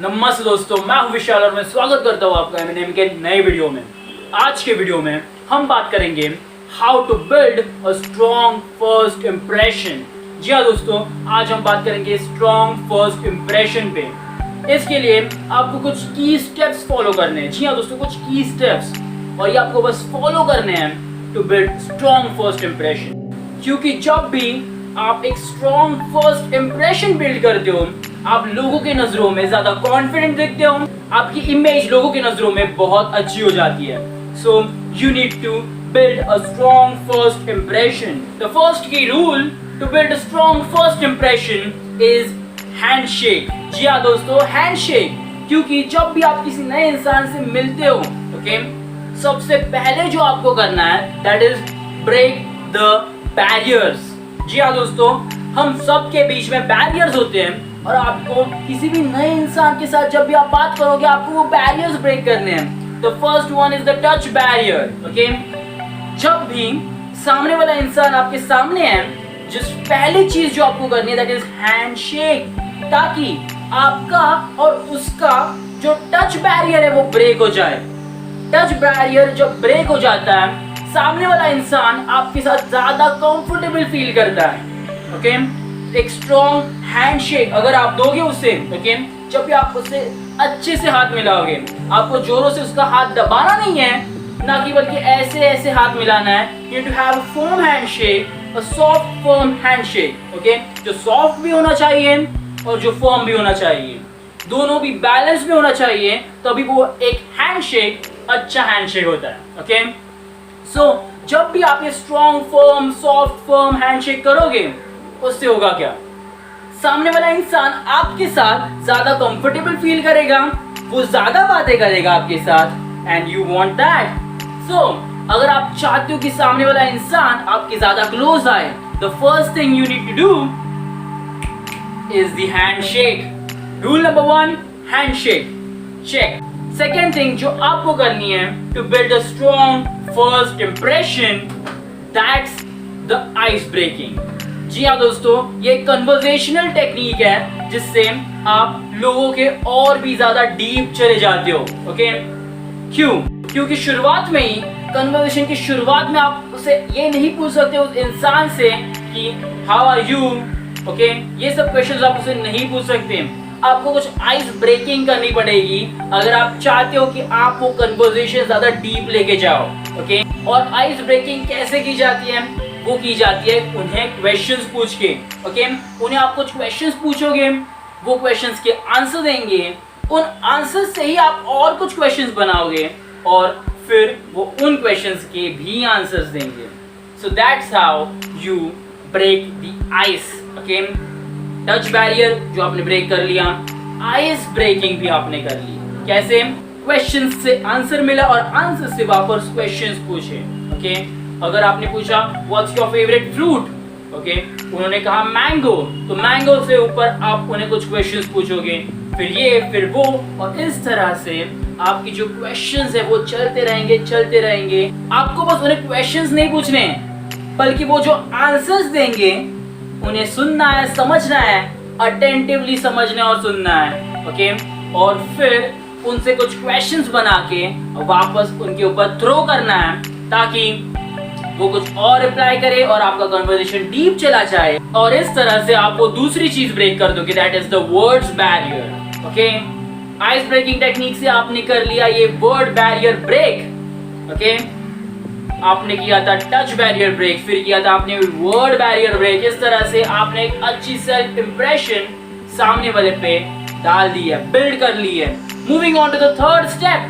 नमस्ते दोस्तों, मैं हूं विशाल और मैं स्वागत करता हूं आपका एमएनएम के नए वीडियो में। आज के वीडियो में हम बात करेंगे how to build a strong first impression. जी हाँ दोस्तों, आज हम बात करेंगे स्ट्रॉन्ग फर्स्ट इम्प्रेशन पे। इसके लिए आपको कुछ की स्टेप्स फॉलो करने हैं। जी हाँ दोस्तों, कुछ की स्टेप्स, और ये आपको बस फॉलो करने हैं to build strong first impression. क्योंकि जब भी आप एक स्ट्रॉन्ग फर्स्ट इम्प्रेशन बिल्ड करते हो, आप लोगों के नजरों में ज्यादा कॉन्फिडेंट दिखते हो, आपकी इमेज लोगों की नजरों में बहुत अच्छी हो जाती है। So you need to build a strong first impression. The first key rule to build a strong first impression is handshake. जी हाँ दोस्तों, हैंडशेक। क्योंकि जब भी आप किसी नए इंसान से मिलते हो, ओके, सबसे पहले जो आपको करना है that is break the barriers. जी हाँ दोस्तों, हम सबके बीच में बैरियर्स होते हैं और आपको किसी भी नए इंसान के साथ जब भी आप बात करोगे, आपको वो बैरियर्स ब्रेक करने हैं। The first one is the touch barrier. Okay, जब भी सामने वाला इंसान आपके सामने है, जिस पहली चीज जो आपको करनी है दैट इज हैंडशेक, ताकि आपका और उसका जो टच बैरियर है वो ब्रेक हो जाए। टच बैरियर जब ब्रेक हो जाता है, सामने वाला इंसान आपके साथ ज्यादा कंफर्टेबल फील करता है। ओके, एक स्ट्रॉन्ग हैंडशेक अगर आप दोगे उसे, ओके, जब भी आप उससे अच्छे से हाथ मिलाओगे, आपको जोरों से उसका हाथ दबाना नहीं है, ना कि बल्कि ऐसे ऐसे हाथ मिलाना है। You to have a firm handshake, a soft firm handshake. Okay, जो सॉफ्ट भी होना चाहिए और जो फर्म भी होना चाहिए, दोनों भी बैलेंस में होना चाहिए, तभी वो एक हैंडशेक अच्छा हैंडशेक होता है। ओके, सो जब भी आप ये strong firm soft firm handshake करोगे, उससे होगा क्या? सामने वाला इंसान आपके साथ ज्यादा कंफर्टेबल फील करेगा, वो ज्यादा बातें करेगा आपके साथ, एंड यू वांट दैट। सो अगर आप चाहते हो कि सामने वाला इंसान आपके ज्यादा क्लोज आए, the first thing you need to do is the handshake. Rule number 1, handshake, check. Second thing जो आपको करनी है to build a strong first impression, that's the ice breaking. जी हाँ दोस्तों, ये कन्वर्सेशनल टेक्निक है जिससे आप लोगों के और भी ज्यादा डीप चले जाते हो। ओके, क्यों? क्योंकि शुरुआत में ही, कन्वर्सेशन की शुरुआत में आप उसे ये नहीं पूछ सकते उस इंसान से कि हाउ आर यू। ओके, ये सब क्वेश्चंस आप उसे नहीं पूछ सकते। आपको कुछ आइस ब्रेकिंग करनी पड़ेगी अगर आप चाहते हो कि आप वो कन्वर्सेशन ज्यादा डीप लेके जाओ। ओके, और आइस ब्रेकिंग कैसे की जाती है? वो की जाती है उन्हें क्वेश्चंस पूछ के। ओके, उन्हें आप कुछ क्वेश्चंस पूछोगे, वो क्वेश्चंस के आंसर देंगे, उन आंसर से ही आप और कुछ क्वेश्चंस बनाओगे और फिर वो उन क्वेश्चंस के भी आंसर्स देंगे। So that's how you break the ice. Okay, touch barrier जो आपने ब्रेक कर लिया, आइस ब्रेकिंग भी आपने कर ली। कैसे? क्वेश्चंस से आंसर मिला और आंसर से वापस क्वेश्चंस पूछे। ओके, अगर आपने पूछा what's your favourite fruit, okay, उन्होंने कहा मैंगो, तो मैंगो से ऊपर आप उन्हें कुछ क्वेश्चंस पूछोगे, फिर ये फिर वो, और इस तरह से आपकी जो क्वेश्चंस है वो चलते रहेंगे। आपको बस उन्हें क्वेश्चंस नहीं पूछने, बल्कि वो जो आंसर्स देंगे उन्हें सुनना है, समझना है, अटेंटिवली समझना और सुनना है। ओके, और फिर उनसे कुछ क्वेश्चंस बना के वापस उनके ऊपर थ्रो करना है, ताकि वो कुछ और रिप्लाई करे और आपका कन्वर्सेशन डीप चला जाए, और इस तरह से आप वो दूसरी चीज ब्रेक कर दोगे, that is the words barrier. Okay, ice breaking technique से आपने कर लिया ये वर्ड बैरियर ब्रेक। ओके, आपने किया था टच बैरियर ब्रेक, फिर किया था आपने वर्ड बैरियर ब्रेक। इस तरह से आपने एक अच्छी सेल्फ इंप्रेशन सामने वाले पे डाल दी है, बिल्ड कर ली है। Moving on to the third step,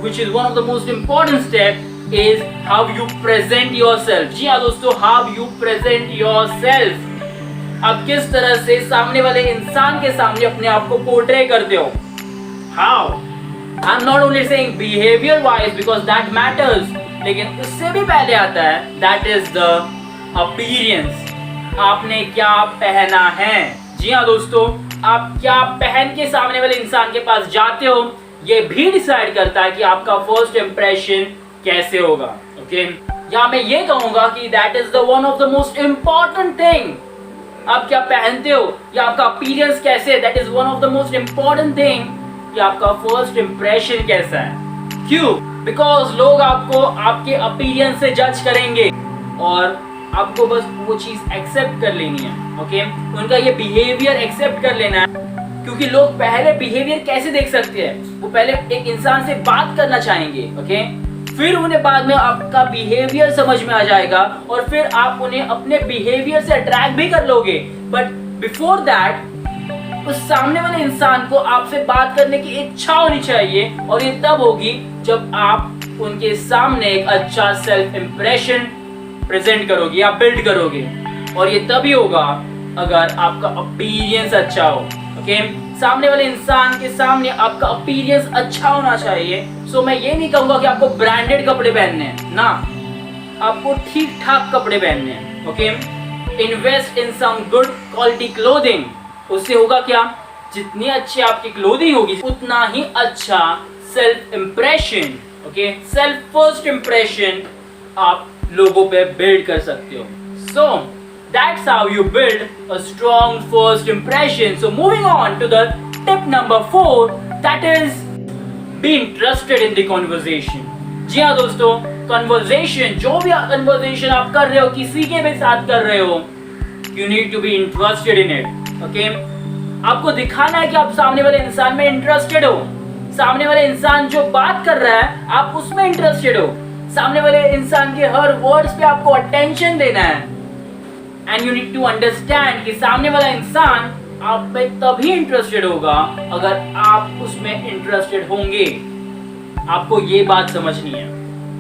which is one of the most important step, is how you present yourself। जी हाँ दोस्तों, how you present yourself। आप किस तरह से सामने वाले इंसान के सामने अपने आप को पोर्ट्रे करते हो। How? I'm not only saying behavior wise because that matters, लेकिन उससे भी पहले आता है that is the appearance। आपने क्या पहना है। जी हाँ दोस्तों, आप क्या पहन के सामने वाले इंसान के पास जाते हो, ये भी डिसाइड करता है कि आपका फर्स्ट इंप्रेशन कैसे होगा। ओके, या मैं ये कहूंगा कि that is the one of the most important thing आप क्या पहनते हो या आपका अपीयरेंस कैसे है, that is one of the most important thing कि आपका फर्स्ट इंप्रेशन कैसा है। क्यों? बिकॉज लोग आपको आपके अपीयरेंस से जज करेंगे और आपको बस वो चीज एक्सेप्ट कर लेनी है। ओके, उनका ये बिहेवियर एक्सेप्ट कर लेना है, क्योंकि लोग पहले बिहेवियर कैसे देख सकते हैं, वो पहले एक इंसान से बात करना चाहेंगे। ओके, फिर उन्हें बाद में आपका बिहेवियर समझ में आ जाएगा और फिर आप उन्हें अपने बिहेवियर से अट्रैक्ट भी कर लोगे। बट बिफोर दैट उस सामने वाले इंसान को आपसे बात करने की इच्छा होनी चाहिए, और ये तब होगी जब आप उनके सामने एक अच्छा सेल्फ इंप्रेशन प्रेजेंट करोगे या बिल्ड करोगे, और ये तभी होगा अगर आपका अपीयरेंस अच्छा हो। ओके, सामने वाले इंसान के सामने आपका अपीयरेंस अच्छा होना चाहिए। सो मैं ये नहीं कहूंगा कि आपको ब्रांडेड कपड़े पहनने हैं ना, आपको ठीक ठाक कपड़े पहनने हैं। Okay, invest in some good quality clothing. उससे होगा क्या, जितनी अच्छी आपकी क्लोथिंग होगी उतना ही अच्छा self impression, okay, self first impression आप लोगों पे बिल्ड कर सकते हो। सो that's how you build a strong first impression. So moving on to the tip number 4, that is be interested in the conversation. जी हाँ दोस्तों, conversation, जो भी conversation आप कर रहे हो किसी के भी साथ कर रहे हो, you need to be interested in it. Okay? आपको दिखाना है कि आप सामने वाले इंसान में इंटरेस्टेड हो। सामने वाले इंसान जो बात कर रहा है आप उसमें इंटरेस्टेड हो। सामने वाले इंसान के हर वर्ड्स पे आपको अटेंशन देना है। And you need to understand कि सामने वाला इंसान आप पे तभी इंटरेस्टेड होगा अगर आप उसमें इंटरेस्टेड होंगे। आपको ये बात समझनी है।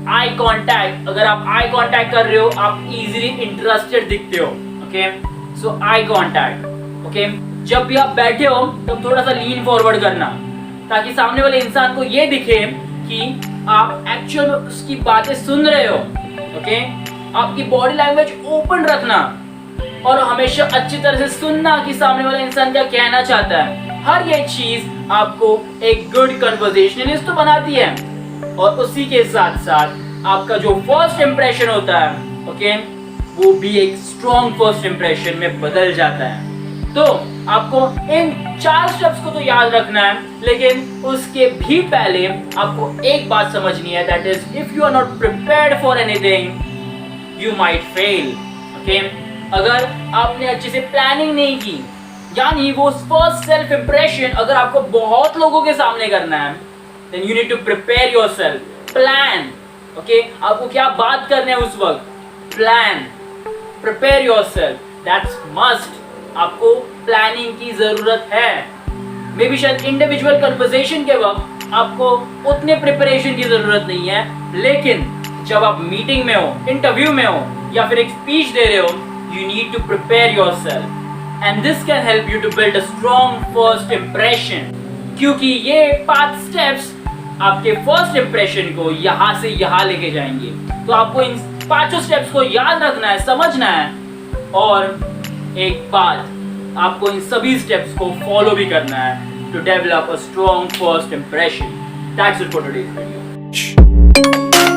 आई कांटेक्ट, अगर आप आई कांटेक्ट कर रहे हो आप इजीली इंटरेस्टेड दिखते हो। ओके, सो आई कांटेक्ट। ओके, जब भी आप बैठे हो तब थोड़ा सा लीन फॉरवर्ड करना, ताकि सामने वाले इंसान को ये दिखे कि आप एक्चुअल उसकी बातें सुन रहे हो। ओके, आपकी बॉडी लैंग्वेज ओपन रखना और हमेशा अच्छी तरह से सुनना कि सामने वाला इंसान क्या कहना चाहता है। हर ये चीज आपको एक गुड कन्वर्सेशनलिस्ट तो बनाती है, और उसी के साथ साथ आपका जो फर्स्ट इंप्रेशन होता है, ओके, वो भी एक स्ट्रॉन्ग फर्स्ट इंप्रेशन में बदल जाता है। तो आपको इन 4 स्टेप्स को तो याद रखना है, लेकिन उसके भी पहले आपको एक बात समझनी है, that is if you are not prepared for anything you might fail. Okay, अगर आपने अच्छे से प्लानिंग नहीं की, यानी वो फर्स्ट सेल्फ इंप्रेशन अगर आपको बहुत लोगों के सामने करना है, then you need to prepare yourself, plan. Okay, आपको क्या बात करने है उस वक्त, plan, prepare yourself, that's must. आपको प्लानिंग की जरूरत है। मे बी शायद इंडिविजुअल कन्वर्सेशन के वक्त आपको उतने प्रिपरेशन की जरूरत नहीं है, लेकिन जब आप मीटिंग में हो, इंटरव्यू में हो या फिर एक स्पीच दे रहे हो, you need to prepare yourself and this can help you to build a strong first impression, क्योंकि ये 5 steps आपके first impression को यहाँ से यहाँ लेके जाएंगे। तो आपको इन 5 steps को याद रखना है, समझना है, और एक बात, आपको इन सभी steps को follow भी करना है to develop a strong first impression. That's it for today's video.